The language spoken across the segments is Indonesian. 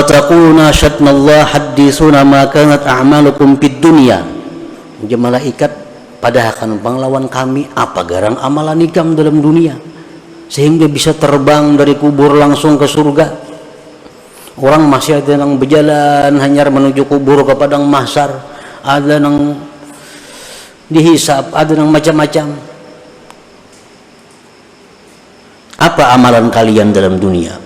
taquluna syatnallah hadithuna ma kanat a'malukum fid dunya. Malaikat pada akan panglawan kami apa garang amalan ikam dalam dunia sehingga bisa terbang dari kubur langsung ke surga. Orang masih ada yang berjalan hanya menuju kubur ke padang mahsyar, ada yang dihisab, ada yang macam-macam. Apa amalan kalian dalam dunia?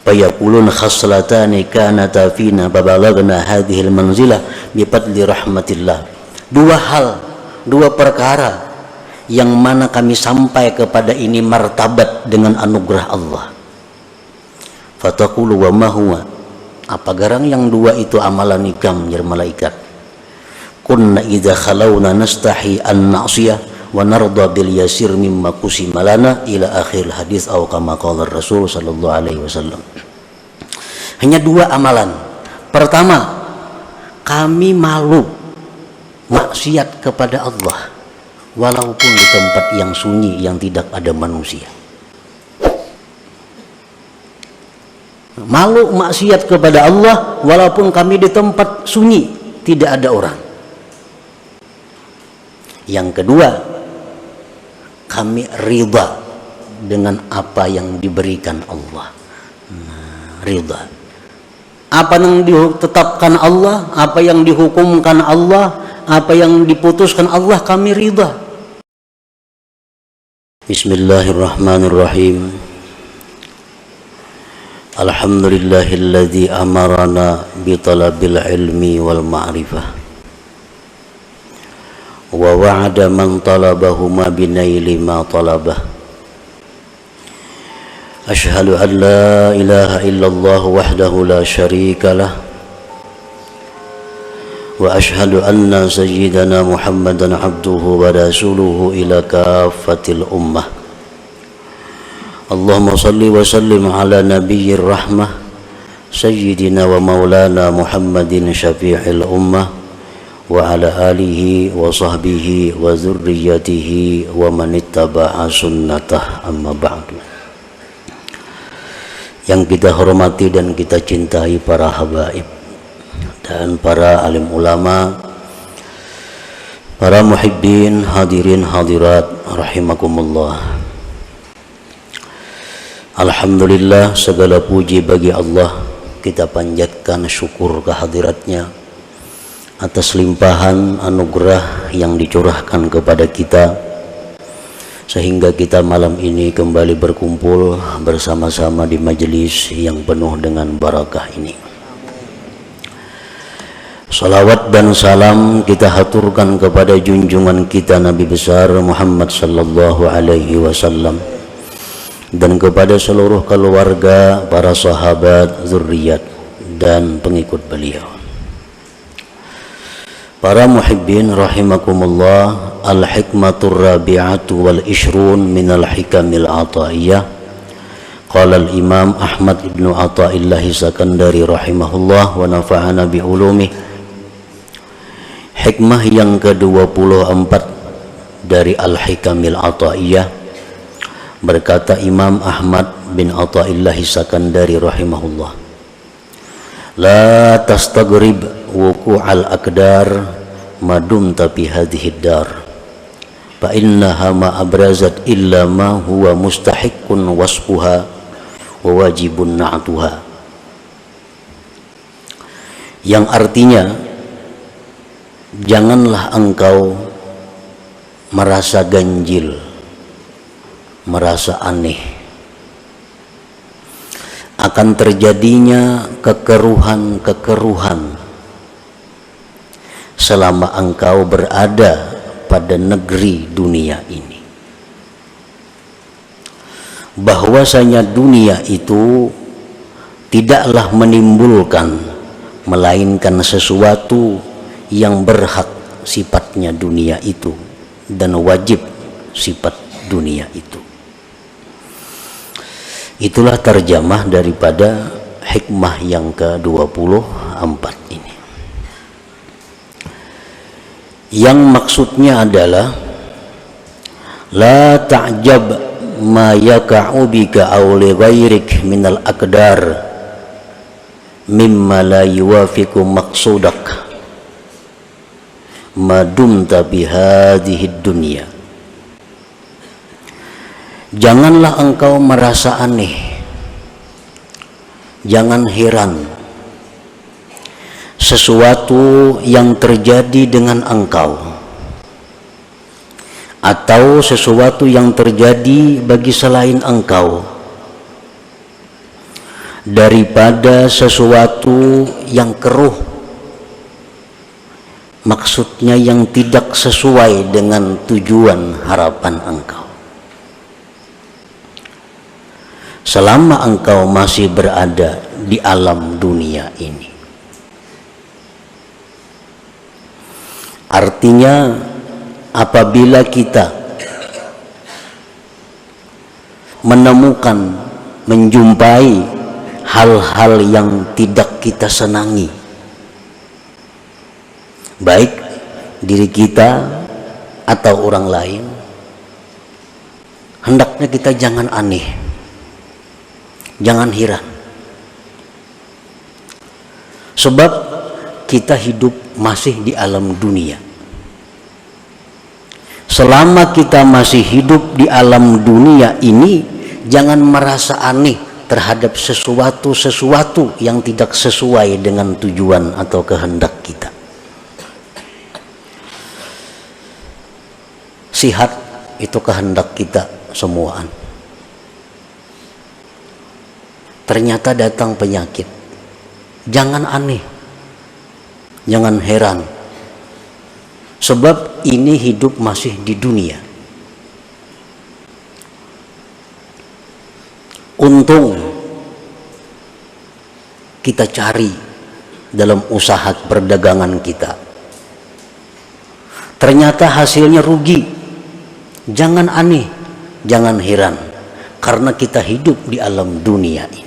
Fayaqulun khaslatani kanata fina babalagna hadhil manzilah bifadli rahmatillah. Dua perkara yang mana kami sampai kepada ini martabat dengan anugerah Allah. Fataqulu wa ma huwa, apa garang yang dua itu amalan ikam ya malaikat? Kunna idza khalawna nastahi an na'siyah wa narda bil yasir mimma qusima lana ila akhir hadis atau kama qala Rasul sallallahu alaihi wasallam. Hanya dua amalan. Pertama, kami malu maksiat kepada Allah walaupun di tempat yang sunyi yang tidak ada manusia. Malu maksiat kepada Allah walaupun kami di tempat sunyi tidak ada orang. Yang kedua, kami ridha dengan apa yang diberikan Allah. Ridha. Apa yang ditetapkan Allah, apa yang dihukumkan Allah, apa yang diputuskan Allah, kami ridha. Bismillahirrahmanirrahim. Alhamdulillahilladzi amarana bi talabil ilmi wal ma'rifah wa wa'ada man talabahuma binaili ma talabah. Ashhadu an la ilaha illallah wahdahu la syarika lah wa ashhadu anna sayyidana Muhammadan abduhu wa rasuluhu ila kaffatil ummah. Allahumma salli wa sallim ala nabiyyir rahmah sayyidina wa maulana Muhammadin syafi'il ummah wa ala alihi wa sahbihi wa zurriyatihi wa man ittaba'a sunnatah, amma ba'du. Yang kita hormati dan kita cintai para habaib dan para alim ulama, para muhibbin, hadirin hadirat rahimakumullah. Alhamdulillah, segala puji bagi Allah. Kita panjatkan syukur kehadiratnya atas limpahan anugerah yang dicurahkan kepada kita sehingga kita malam ini kembali berkumpul bersama-sama di majelis yang penuh dengan barakah ini. Salawat dan salam kita haturkan kepada junjungan kita Nabi besar Muhammad sallallahu alaihi wasallam dan kepada seluruh keluarga, para sahabat, zuriat dan pengikut beliau. Para muhibbin rahimakumullah, al-hikmatur rabi'atu wal ishrun minal hikamil ataiyah. Qala al-imam Ahmad ibn Athaillah Sakandari rahimahullah wa nafa'ana bi ulumih. Hikmah yang ke-24 dari al-hikamil ataiyah, berkata Imam Ahmad bin Athaillah Sakandari rahimahullah, la tastaghrib wuqu'al aqdar madumta fi hadhihi dar fa innaha ma abrazat illa ma huwa mustahiqqun wasfuha wa wajibun na'tuha. Yang artinya, janganlah engkau merasa ganjil, merasa aneh akan terjadinya kekeruhan-kekeruhan selama engkau berada pada negeri dunia ini. Bahwasanya dunia itu tidaklah menimbulkan melainkan sesuatu yang berhak sifatnya dunia itu dan wajib sifat dunia itu. Itulah terjemah daripada hikmah yang ke-24 ini. Yang maksudnya adalah la ta'jab ma yaka'u bika aw li ghairik minal aqdar mimma la yuwafiqu maqsudak ma dumta bihadhihi dunya. Janganlah engkau merasa aneh, jangan heran sesuatu yang terjadi dengan engkau atau sesuatu yang terjadi bagi selain engkau daripada sesuatu yang keruh, maksudnya yang tidak sesuai dengan tujuan harapan engkau. Selama engkau masih berada di alam dunia ini, artinya apabila kita menemukan, menjumpai hal-hal yang tidak kita senangi, baik diri kita atau orang lain, hendaknya kita jangan aneh, jangan heran, sebab kita hidup masih di alam dunia. Selama kita masih hidup di alam dunia ini, jangan merasa aneh terhadap sesuatu yang tidak sesuai dengan tujuan atau kehendak kita. Sihat itu kehendak kita semuaan. Ternyata datang penyakit, jangan aneh, jangan heran, sebab ini hidup masih di dunia. Untung kita cari dalam usaha perdagangan kita, ternyata hasilnya rugi, jangan aneh, jangan heran, karena kita hidup di alam dunia ini.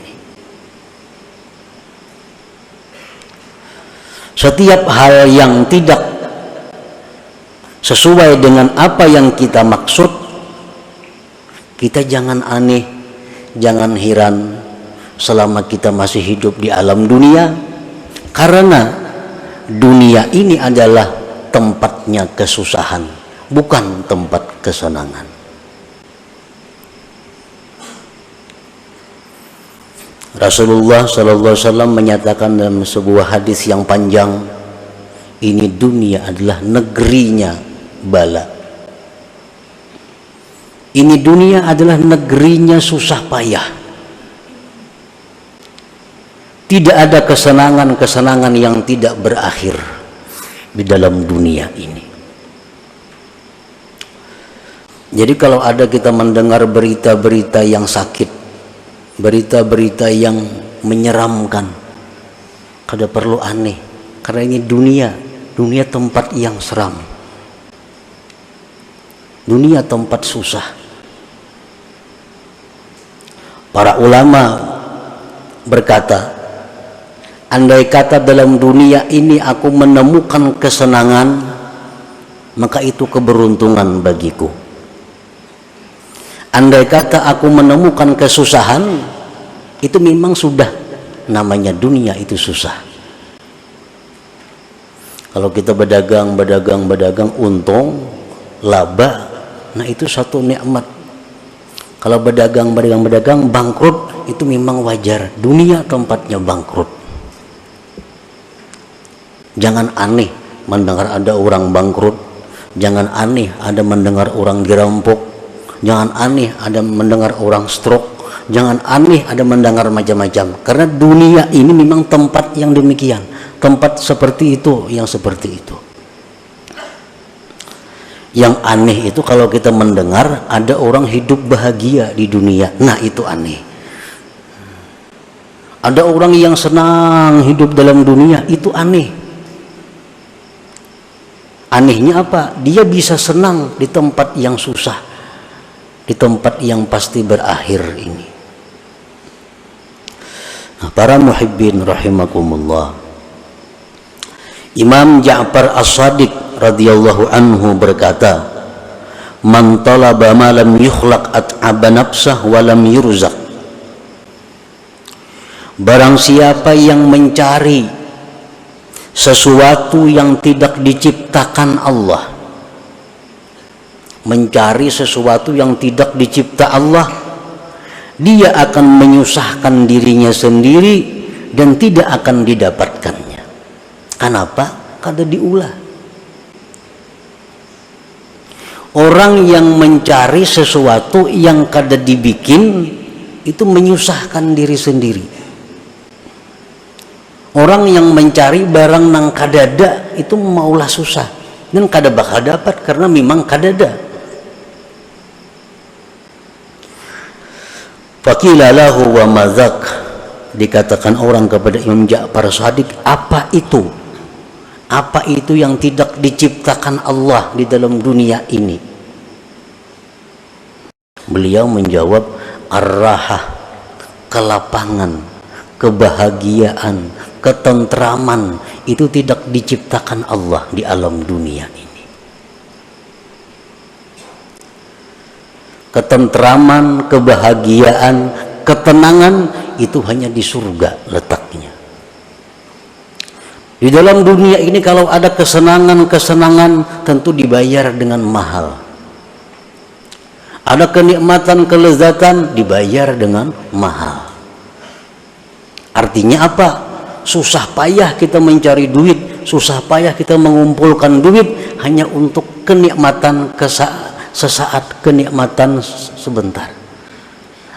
Setiap hal yang tidak sesuai dengan apa yang kita maksud, kita jangan aneh, jangan heran selama kita masih hidup di alam dunia, karena dunia ini adalah tempatnya kesusahan, bukan tempat kesenangan. Rasulullah SAW menyatakan dalam sebuah hadis yang panjang, ini dunia adalah negerinya bala. Ini dunia adalah negerinya susah payah. Tidak ada kesenangan-kesenangan yang tidak berakhir di dalam dunia ini. Jadi kalau ada kita mendengar berita-berita yang sakit, berita-berita yang menyeramkan, kada perlu aneh, karena ini dunia tempat yang seram, dunia tempat susah. Para ulama berkata, andai kata dalam dunia ini aku menemukan kesenangan, maka itu keberuntungan bagiku. Andai kata aku menemukan kesusahan, itu memang sudah namanya dunia itu susah. Kalau kita berdagang, untung, laba, nah itu satu nikmat. Kalau berdagang, bangkrut, itu memang wajar. Dunia tempatnya bangkrut. Jangan aneh mendengar ada orang bangkrut. Jangan aneh ada mendengar orang dirampok. Jangan aneh ada mendengar orang stroke. Jangan aneh ada mendengar macam-macam. Karena dunia ini memang tempat yang demikian. Tempat seperti itu, yang seperti itu. Yang aneh itu kalau kita mendengar ada orang hidup bahagia di dunia. Nah itu aneh. Ada orang yang senang hidup dalam dunia, itu aneh. Anehnya apa? Dia bisa senang di tempat yang susah, di tempat yang pasti berakhir ini. Nah, para muhibbin rahimakumullah, Imam Ja'far As-Shadiq radhiyallahu anhu berkata, man talaba ma lam yukhlaq at'aba nafsah wa lam yurzaq Barang siapa yang mencari sesuatu yang tidak diciptakan Allah, mencari sesuatu yang tidak dicipta Allah, dia akan menyusahkan dirinya sendiri dan tidak akan didapatkannya. Kenapa? Kada diulah. Orang yang mencari sesuatu yang kada dibikin itu menyusahkan diri sendiri. Orang yang mencari barang nang kadada itu maulah susah dan kada bakal dapat karena memang kadada. Faqila lahu wa madzak, dikatakan orang kepada Imam Ja'far Shadiq, apa itu? Apa itu yang tidak diciptakan Allah di dalam dunia ini? Beliau menjawab, ar-rahah, kelapangan, kebahagiaan, ketentraman itu tidak diciptakan Allah di alam dunia ini. Ketentraman, kebahagiaan, ketenangan itu hanya di surga letaknya. Di dalam dunia ini kalau ada kesenangan-kesenangan tentu dibayar dengan mahal. Ada kenikmatan, kelezatan dibayar dengan mahal. Artinya apa? Susah payah kita mencari duit, susah payah kita mengumpulkan duit hanya untuk kenikmatan sesaat, kenikmatan sebentar.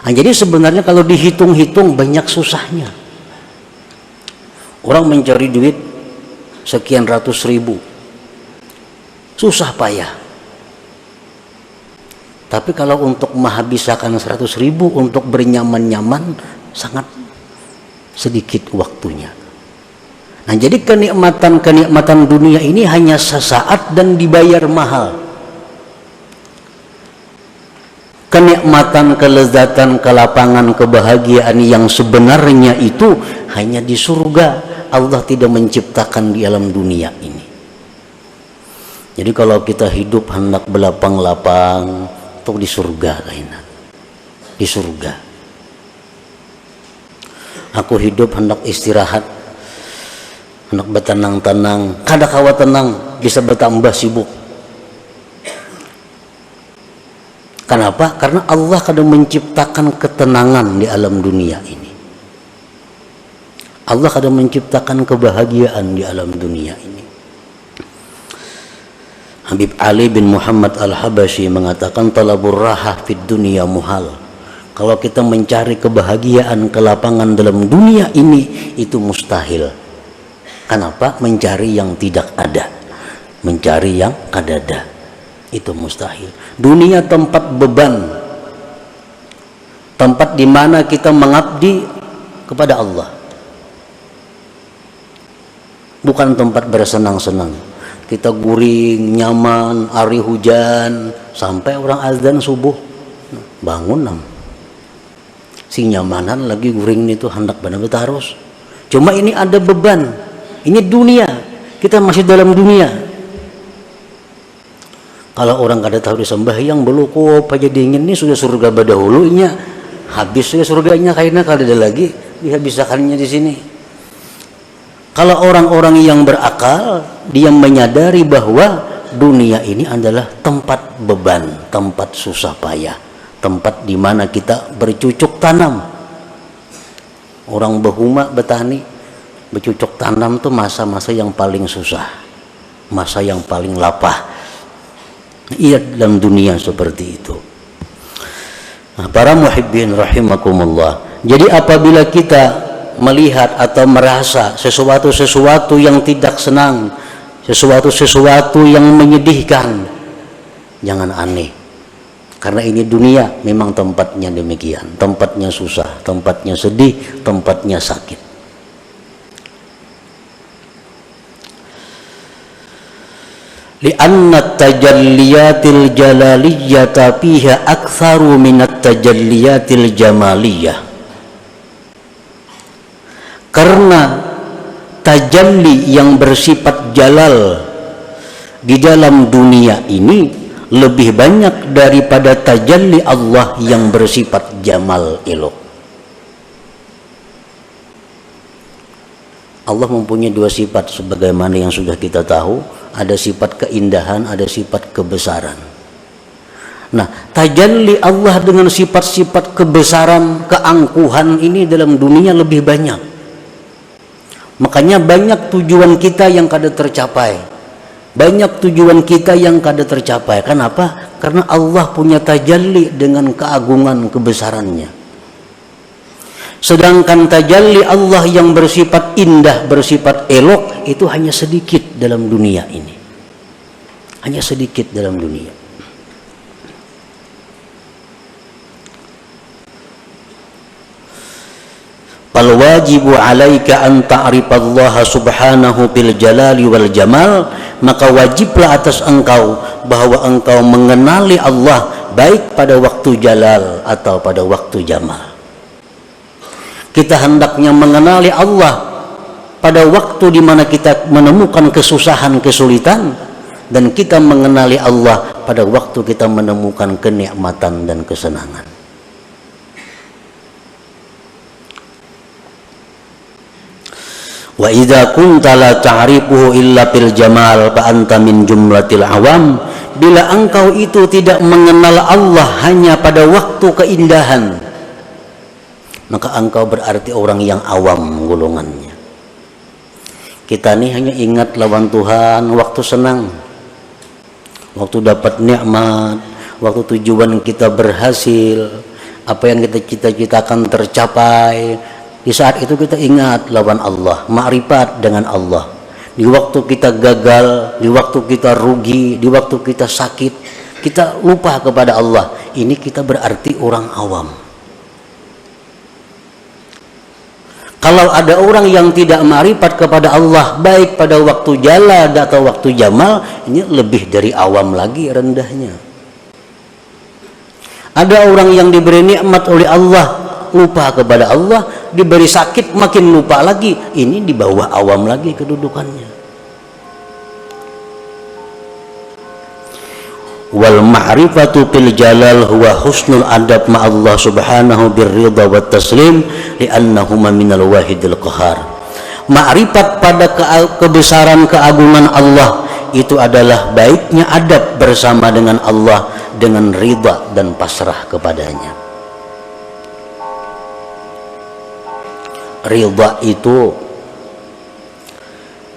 Nah, jadi sebenarnya kalau dihitung-hitung banyak susahnya. Orang mencari duit sekian ratus ribu, susah payah. Tapi kalau untuk menghabiskan 100 ribu untuk bernyaman-nyaman sangat sedikit waktunya. Nah, jadi kenikmatan dunia ini hanya sesaat dan dibayar mahal. Kenikmatan, kelezatan, kelapangan, kebahagiaan yang sebenarnya itu hanya di surga. Allah tidak menciptakan di alam dunia ini. Jadi kalau kita hidup hendak belapang-lapang atau di surga lainnya, di surga. Aku hidup hendak istirahat, hendak bertenang-tenang, kada kawa tenang, bisa bertambah sibuk. Kenapa? Karena Allah kadang menciptakan ketenangan di alam dunia ini. Allah kadang menciptakan kebahagiaan di alam dunia ini. Habib Ali bin Muhammad Al-Habashi mengatakan talabur rahah fid dunia muhal. Kalau kita mencari kebahagiaan, kelapangan dalam dunia ini itu mustahil. Kenapa? Mencari yang tidak ada, mencari yang kadada, itu mustahil. Dunia tempat beban, tempat di mana kita mengabdi kepada Allah, bukan tempat bersenang-senang. Kita guring, nyaman, hari hujan, sampai orang azan subuh, bangun nam. Si nyamanan lagi guring itu hendak benar-benar harus. Cuma ini ada beban, ini dunia, kita masih dalam dunia. Kalau orang kada tahu disembahyang belukop aja dingin ini sudah surga badahulunya, habis sudah surganya kayaknya kada ada lagi dihabisakannya di sini. Kalau orang-orang yang berakal, dia menyadari bahwa dunia ini adalah tempat beban, tempat susah payah, tempat di mana kita bercucuk tanam. Orang behuma betani, bercucuk tanam itu masa-masa yang paling susah, masa yang paling lapah. Iya, dalam dunia seperti itu. Nah, para muhibbin rahimakumullah. Jadi apabila kita melihat atau merasa sesuatu yang tidak senang, sesuatu yang menyedihkan, jangan aneh, karena ini dunia memang tempatnya demikian, tempatnya susah, tempatnya sedih, tempatnya sakit. Li'anna tajalliyatil jalaliyyata fiha aktsaru minat tajalliyatil jamaliyah. Karena tajalli yang bersifat jalal di dalam dunia ini lebih banyak daripada tajalli Allah yang bersifat jamal elok. Allah mempunyai dua sifat sebagaimana yang sudah kita tahu, ada sifat keindahan, ada sifat kebesaran. Nah, tajalli Allah dengan sifat-sifat kebesaran, keangkuhan ini dalam dunia lebih banyak. Makanya banyak tujuan kita yang kada tercapai. Banyak tujuan kita yang kada tercapai. Kenapa? Karena Allah punya tajalli dengan keagungan kebesarannya. Sedangkan tajalli Allah yang bersifat indah, bersifat elok, itu hanya sedikit dalam dunia ini. Hanya sedikit dalam dunia. Fal wajibu alaika an ta'rifallaha subhanahu bil jalali wal jamal, maka wajiblah atas engkau bahwa engkau mengenali Allah baik pada waktu jalal atau pada waktu jamal. Kita hendaknya mengenali Allah pada waktu di mana kita menemukan kesusahan, kesulitan, dan kita mengenali Allah pada waktu kita menemukan kenikmatan dan kesenangan. Wa idza kunta la ta'rifuhu illa bil jamal fa anta min jumlatil awam. Bila engkau itu tidak mengenal Allah hanya pada waktu keindahan, maka engkau berarti orang yang awam golongannya. Kita nih hanya ingat lawan Tuhan waktu senang, waktu dapat nikmat, waktu tujuan kita berhasil, apa yang kita cita-citakan tercapai. Di saat itu kita ingat lawan Allah, ma'rifat dengan Allah. Di waktu kita gagal, di waktu kita rugi, di waktu kita sakit, kita lupa kepada Allah. Ini kita berarti orang awam. Kalau ada orang yang tidak ma'rifat kepada Allah, baik pada waktu jalal atau waktu jamal, ini lebih dari awam lagi rendahnya. Ada orang yang diberi nikmat oleh Allah, lupa kepada Allah, diberi sakit makin lupa lagi, ini di bawah awam lagi kedudukannya. Wal ma'rifatu bil jalal huwa husnul adab ma Allah subhanahu birridha wat taslim li'annahuma minal wahidil qahar. Ma'rifat pada kebesaran keagungan Allah itu adalah baiknya adab bersama dengan Allah dengan ridha dan pasrah kepadanya. Ridha itu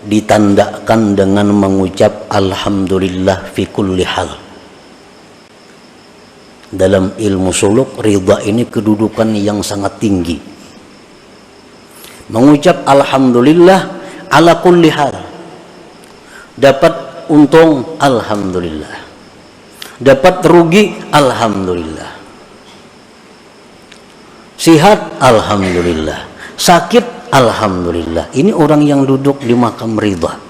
ditandakan dengan mengucap alhamdulillah fi kulli hal. Dalam ilmu suluk, ridha ini kedudukan yang sangat tinggi. Mengucap alhamdulillah ala kulli hal. Dapat untung, alhamdulillah. Dapat rugi, alhamdulillah. Sihat, alhamdulillah. Sakit, alhamdulillah. Ini orang yang duduk di makam ridha.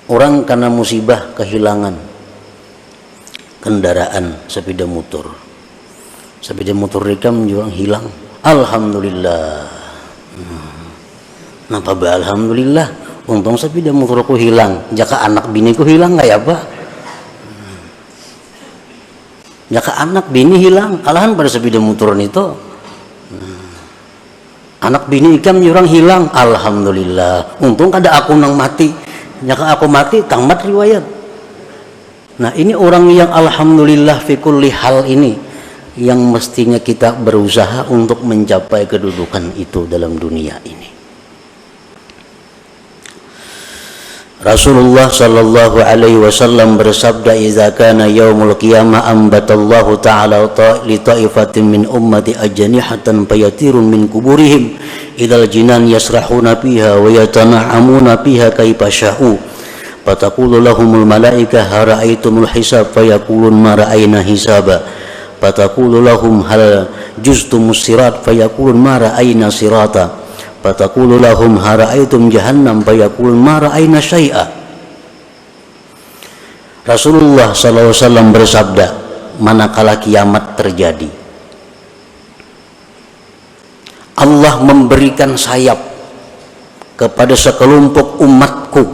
Orang karena musibah kehilangan kendaraan sepeda motor. Sepeda motor rekam juga hilang. Alhamdulillah. Napa ba alhamdulillah? Untung sepeda motorku hilang. Jaka anak biniku hilang nggak ya Pak? Jaka anak bini hilang, kalahan pada sepeda motoran itu. Anak bini ikam orang hilang, alhamdulillah. Untung kada aku nang mati. Jaka aku mati, tamat riwayat. Nah ini orang yang alhamdulillah fi kulli hal ini, yang mestinya kita berusaha untuk mencapai kedudukan itu dalam dunia ini. Rasulullah sallallahu alaihi wasallam bersabda, "Idza kana yaumul qiyamah ambatallahu ta'ala li ta'ifatin min ummati ajnihatan fayatirun min kuburihim idal jinan yasrahuna fiha wa yatana'amuna fiha kaifa sya'u fataqulu lahumul malaika hara'aitumul hisab fayaqulun ma ra'ayna hisaba fataqulu lahum hal juztumus sirat fayaqulun ma ra'ayna sirata fataqulu lahum hara'aitum jahannam fayaqulun ma ra'ayna syai'a." Rasulullah SAW bersabda, manakala kiamat terjadi, Allah memberikan sayap kepada sekelompok umatku,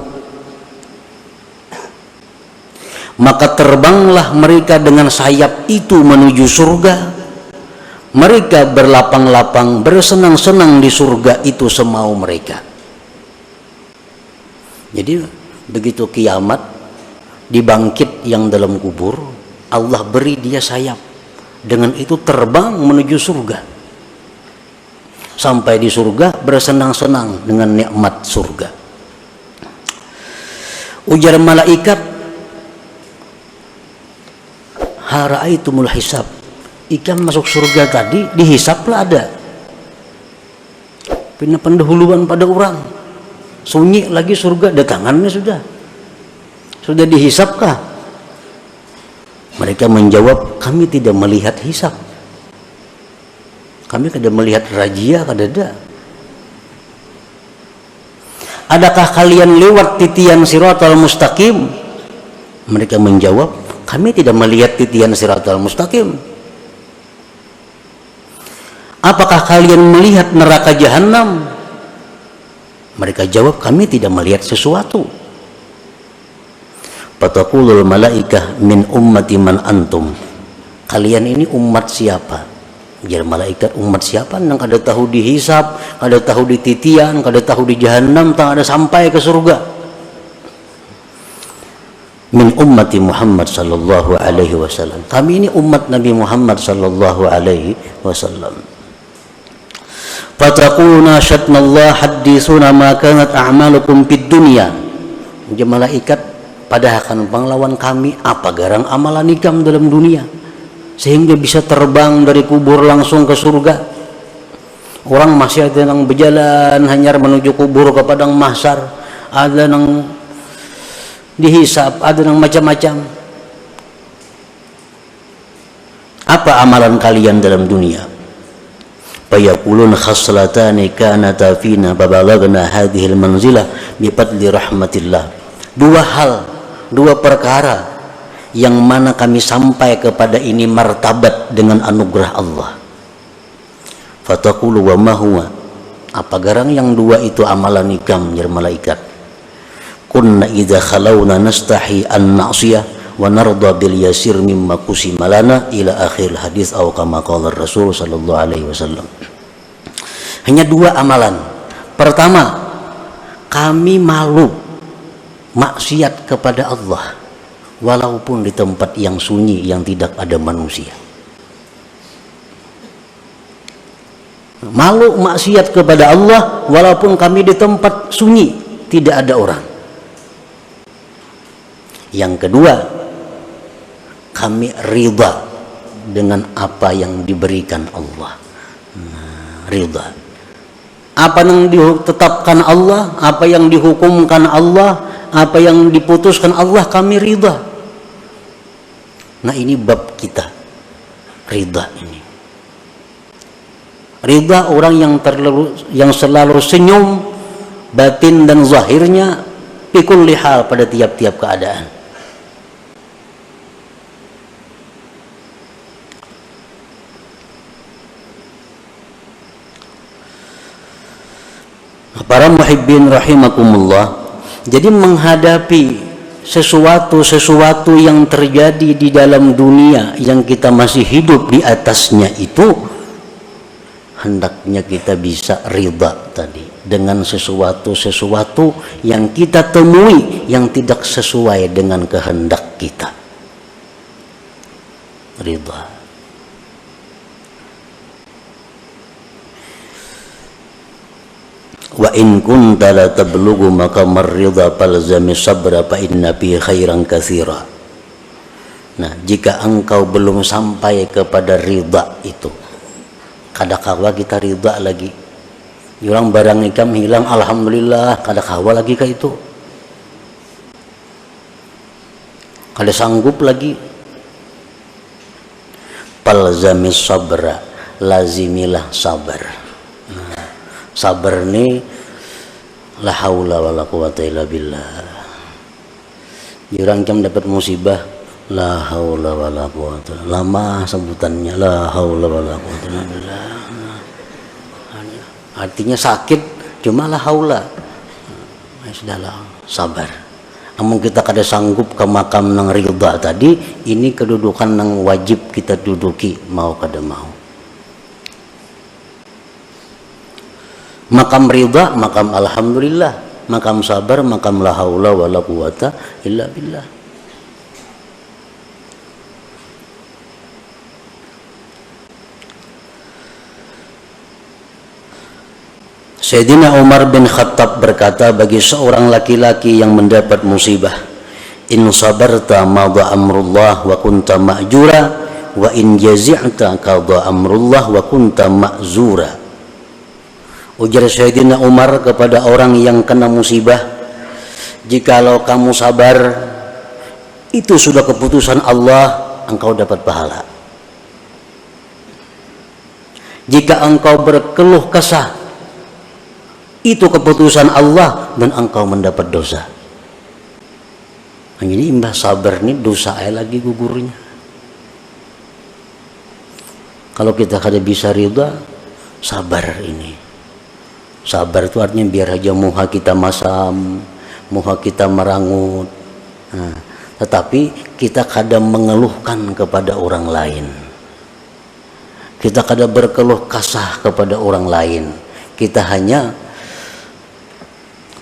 maka terbanglah mereka dengan sayap itu menuju surga Mereka berlapang-lapang, bersenang-senang di surga itu semau mereka. Jadi begitu kiamat, dibangkit yang dalam kubur, Allah beri dia sayap. Dengan itu terbang menuju surga. Sampai di surga bersenang-senang dengan nikmat surga. Ujar malaikat, hara'aitumul hisab. Ikan masuk surga tadi dihisaplah ada. Pindah pendahuluan pada orang. Sunyi lagi surga, datangannya sudah dihisapkah? Mereka menjawab, kami tidak melihat hisap. Kami tidak melihat razia, kadada. Adakah kalian lewat titian siratal mustaqim? Mereka menjawab, kami tidak melihat titian siratal mustaqim. Apakah kalian melihat neraka jahanam? Mereka jawab, kami tidak melihat sesuatu. Fataqulul malaikah min ummati man antum. Kalian ini umat siapa? Jadi malaikat, umat siapa? Yang kada tahu dihisab, kada tahu di titian, kada tahu di jahanam, tak ada sampai ke surga. Min ummati Muhammad sallallahu alaihi wasallam. Kami ini umat Nabi Muhammad sallallahu alaihi wasallam. Fataquluna syatnallah haddisuna ma kanat a'malukum fid dunya. Jadi malaikat, padahal panglawan kami apa garang amalan ikam dalam dunia sehingga bisa terbang dari kubur langsung ke surga. Orang masih ada yang berjalan hanyar menuju kubur ke padang mahsyar, ada yang dihisab, ada yang macam-macam. Apa amalan kalian dalam dunia? Fayaqulun khaslatani kanata fina babalagna hadhil manzilah bifadli rahmatillah. Dua perkara yang mana kami sampai kepada ini martabat dengan anugerah Allah. Fataqulu wa ma huwa. Apa garang yang dua itu amalan ikam ya malaikat? Kunna idza khalawna nastahi an na'siyah wa narda bil yasir mimma kusima lana ila akhir hadis atau kama qala Rasul sallallahu alaihi wasallam. Hanya dua amalan. Pertama, kami malu maksiat kepada Allah walaupun di tempat yang sunyi yang tidak ada manusia. Malu maksiat kepada Allah walaupun kami di tempat sunyi tidak ada orang. Yang kedua, kami ridha dengan apa yang diberikan Allah. Ridha. Apa yang ditetapkan Allah, apa yang dihukumkan Allah, apa yang diputuskan Allah, kami ridha. Nah, ini bab kita. Ridha ini. Ridha orang yang selalu senyum batin dan zahirnya pikul lihal pada tiap-tiap keadaan. Para muhibbin rahimakumullah, jadi menghadapi sesuatu yang terjadi di dalam dunia yang kita masih hidup di atasnya itu, hendaknya kita bisa ridha tadi dengan sesuatu yang kita temui yang tidak sesuai dengan kehendak kita. Ridha. Wa in kunta la tablughu maqamar ridha falzami sabra fa inna fi khairan katsira. Nah, jika engkau belum sampai kepada ridha itu, kadakawa kita ridha lagi. Orang barang ikam hilang, alhamdulillah, kadakawa lagi ke itu. Kada sanggup lagi. Falzami sabra, lazimilah sabar. Sabar ni la haula wala quwata illa billah. Jurang jam dapat musibah, la haula wala quwata. Lama sebutannya la haula wala quwata illa billah. Artinya sakit cuma la haula. Sudahlah, sabar. Namun kita kada sanggup ke makam nang ridha tadi, ini kedudukan nang wajib kita duduki mau kada mau. Makam ridha, makam alhamdulillah, makam sabar, makam la haula wala quwata illa billah. Sayyidina Umar bin Khattab berkata, bagi seorang laki-laki yang mendapat musibah, in sabarta madha amrullah wa kunta ma'jura, wa in jazi'ta qadha amrullah wa kunta ma'zura. Ujar Sayyidina Umar kepada orang yang kena musibah, jikalau kamu sabar, itu sudah keputusan Allah, engkau dapat pahala. Jika engkau berkeluh kesah, itu keputusan Allah dan engkau mendapat dosa. Jadi imbah sabar ini dosa lagi gugurnya. Kalau kita kada bisa ridha, sabar ini. Sabar itu artinya biar aja muha kita masam, muha kita merangut. Nah, tetapi kita kadang mengeluhkan kepada orang lain. Kita kadang berkeluh kasah kepada orang lain. Kita hanya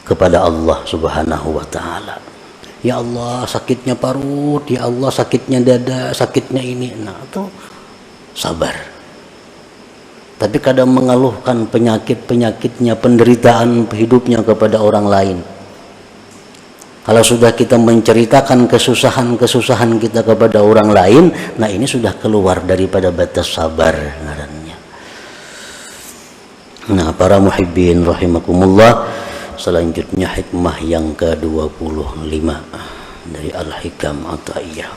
kepada Allah Subhanahu wa ta'ala. Ya Allah sakitnya parut, ya Allah sakitnya dada, sakitnya ini. Nah itu sabar. Tapi kadang mengeluhkan penyakit-penyakitnya, penderitaan hidupnya kepada orang lain. Kalau sudah kita menceritakan kesusahan-kesusahan kita kepada orang lain, nah ini sudah keluar daripada batas sabar ngarannya. Nah para muhibbin rahimakumullah, selanjutnya hikmah yang ke-25 dari Al-Hikam Athaiyah.